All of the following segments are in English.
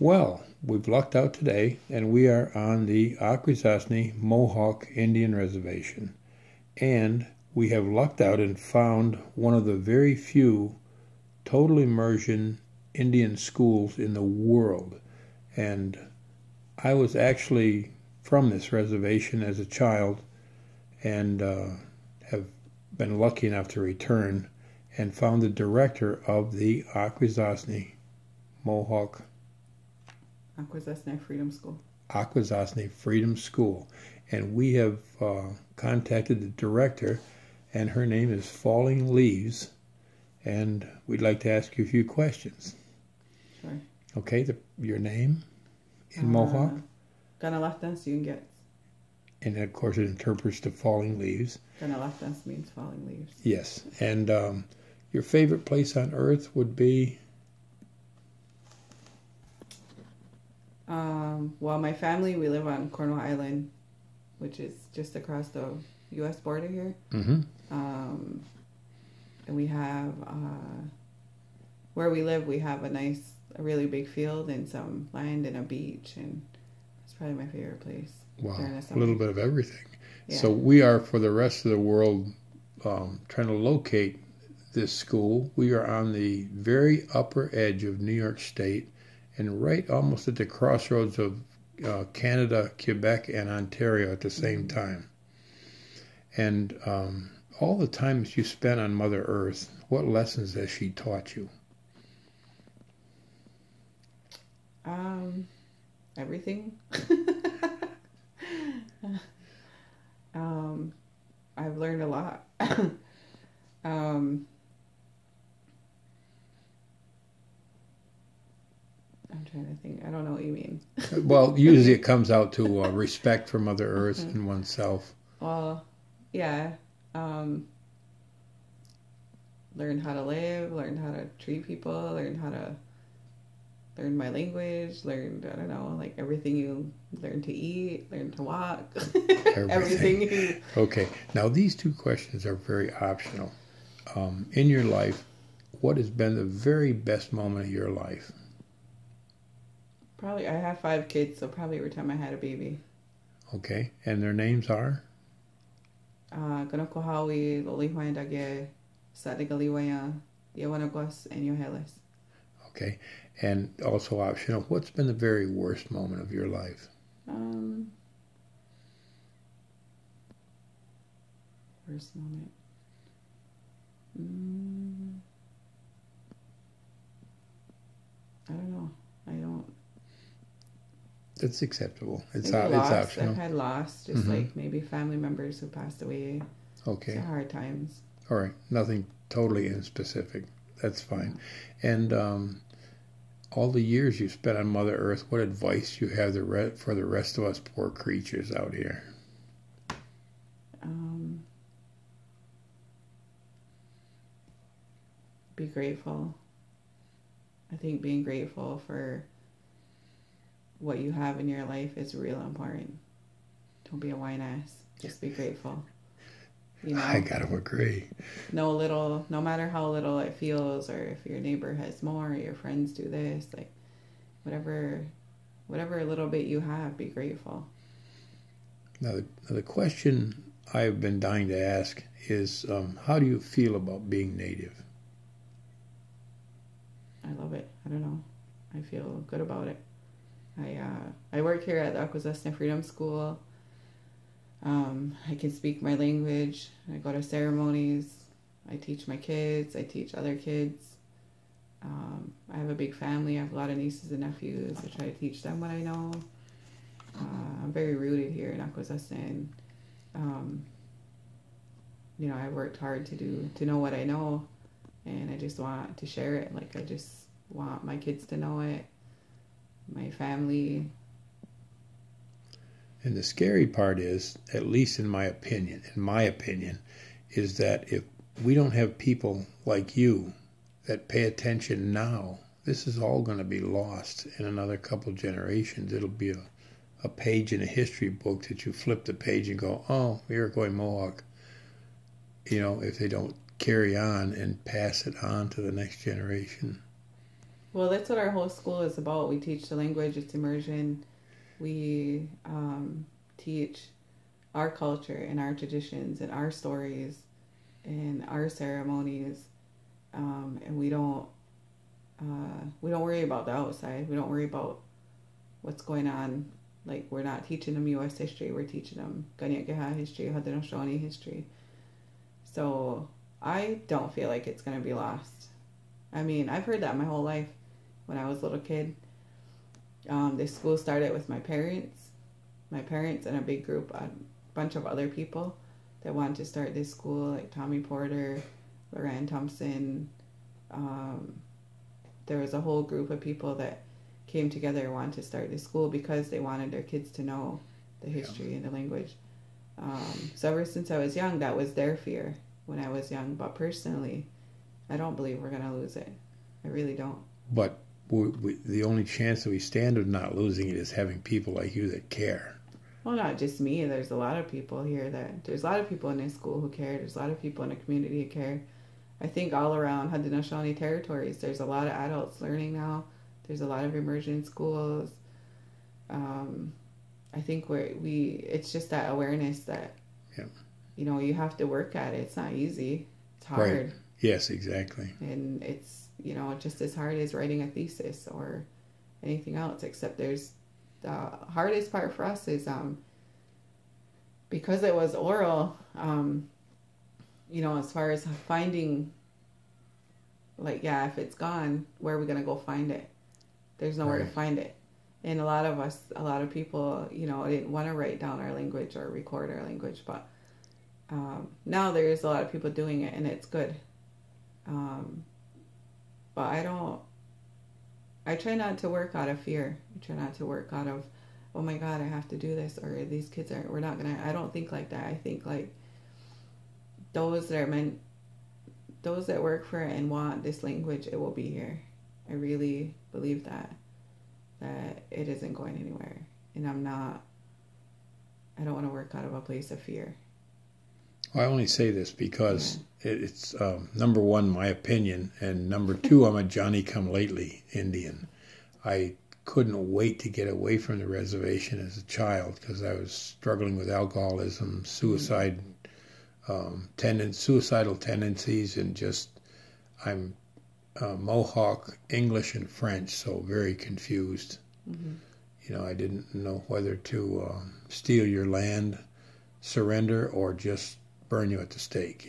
Well, we've lucked out today, and we are on the Akwesasne Mohawk Indian Reservation. And we have lucked out and found one of the very few total immersion Indian schools in the world. And I was actually from this reservation as a child and have been lucky enough to return and found the director of the Akwesasne Mohawk Akwesasne Freedom School. Akwesasne Freedom School. And we have contacted the director, and her name is Falling Leaves, and we'd like to ask you a few questions. Sure. Okay, your name in Mohawk? Ganalactas Yunget. And of course it interprets to falling leaves. Ganalactas means falling leaves. Yes, and your favorite place on earth would be? Well, my family, we live on Cornwall Island, which is just across the U.S. border here. Mm-hmm. And we have, where we live, we have a really big field and some land and a beach, and it's probably my favorite place. Wow, a little bit of everything. Yeah. So we are, for the rest of the world, trying to locate this school. We are on the very upper edge of New York State, and right almost at the crossroads of Canada, Quebec, and Ontario at the same time. And all the times you spent on Mother Earth, what lessons has she taught you? Everything. I've learned a lot. I'm trying to think. I don't know what you mean. Well, usually it comes out to respect for Mother Earth and oneself. Well, yeah. Learn how to live, learn how to treat people, learn my language, I don't know, like everything you learn to eat, learn to walk. Everything. Okay. Now, these two questions are very optional. In your life, what has been the very best moment of your life? Probably, I have 5 kids, so probably every time I had a baby. Okay. And their names are? Ganokohawi, Lolihuandage, Sadigaliwaya, Yawanagos, and Yohelis. Okay. And also optional, what's been the very worst moment of your life? Worst moment. I don't know. It's acceptable. It's I've optional. had loss, just like maybe family members who passed away. Okay. It's hard times. All right. Nothing totally in specific. That's fine. And all the years you spent on Mother Earth, what advice you have for the rest of us poor creatures out here? Be grateful. I think being grateful for what you have in your life is real important. Don't be a whine ass. Just be grateful. You know, I gotta agree. No matter how little it feels, or if your neighbor has more, your friends do this, like whatever little bit you have, be grateful. Now the question I've been dying to ask is, how do you feel about being Native? I love it. I don't know. I feel good about it. I work here at the Akwesasne Freedom School. I can speak my language. I go to ceremonies. I teach my kids. I teach other kids. I have a big family. I have a lot of nieces and nephews. I try to teach them what I know. I'm very rooted here in Akwesasne. You know, I worked hard to know what I know, and I just want to share it. Like, I just want my kids to know it, my family. And the scary part is, at least in my opinion, is that if we don't have people like you that pay attention now, this is all going to be lost in another couple generations. It'll be a page in a history book that you flip the page and go, oh, Iroquois Mohawk. You know, if they don't carry on and pass it on to the next generation. Well, that's what our whole school is about. We teach the language, it's immersion. We teach our culture and our traditions and our stories and our ceremonies. And we don't worry about the outside. We don't worry about what's going on. Like, we're not teaching them U.S. history. We're teaching them Ganyakeha history, Haudenosaunee history. So I don't feel like it's going to be lost. I mean, I've heard that my whole life. When I was a little kid, this school started with my parents and a big group, a bunch of other people that wanted to start this school, like Tommy Porter, Loran Thompson. There was a whole group of people that came together and wanted to start this school because they wanted their kids to know the history and the language. So ever since I was young, that was their fear when I was young. But personally, I don't believe we're going to lose it. I really don't. But the only chance that we stand of not losing it is having people like you that care. Well, not just me. There's a lot of people here there's a lot of people in this school who care. There's a lot of people in the community who care. I think all around Haudenosaunee territories, there's a lot of adults learning now. There's a lot of immersion schools. I think it's just that awareness that, you have to work at it. It's not easy. It's hard. Right. Yes, exactly. And it's, just as hard as writing a thesis or anything else, except there's the hardest part for us is because it was oral, as far as finding, if it's gone, where are we going to go find it? There's nowhere to find it. And a lot of people, didn't want to write down our language or record our language, but now there's a lot of people doing it, and it's good. But I try not to work out of fear. I try not to work out of, oh my God, I have to do this, or these kids we're not going to, I don't think like that. I think like those that work for it and want this language, it will be here. I really believe that it isn't going anywhere. And I don't want to work out of a place of fear. Well, I only say this because it's number one, my opinion, and number two, I'm a Johnny-come-lately Indian. I couldn't wait to get away from the reservation as a child because I was struggling with alcoholism, suicidal tendencies, and just I'm Mohawk, English, and French, so very confused. Mm-hmm. I didn't know whether to steal your land, surrender, or just burn you at the stake.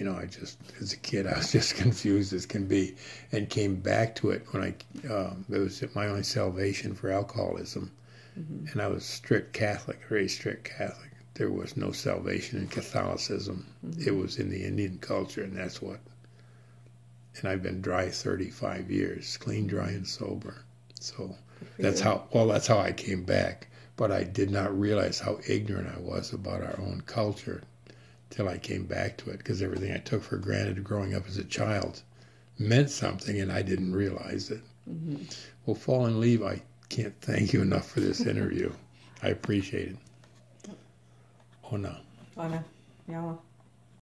As a kid, I was just confused as can be, and came back to it when it was my only salvation for alcoholism. Mm-hmm. And I was strict Catholic, very strict Catholic. There was no salvation in Catholicism. Mm-hmm. It was in the Indian culture, and that's what. And I've been dry 35 years, clean, dry, and sober. So that's how I came back. But I did not realize how ignorant I was about our own culture till I came back to it, because everything I took for granted growing up as a child meant something, and I didn't realize it. Mm-hmm. Well, Fallen Leaf, I can't thank you enough for this interview. I appreciate it. Ona. Ona. Yawa.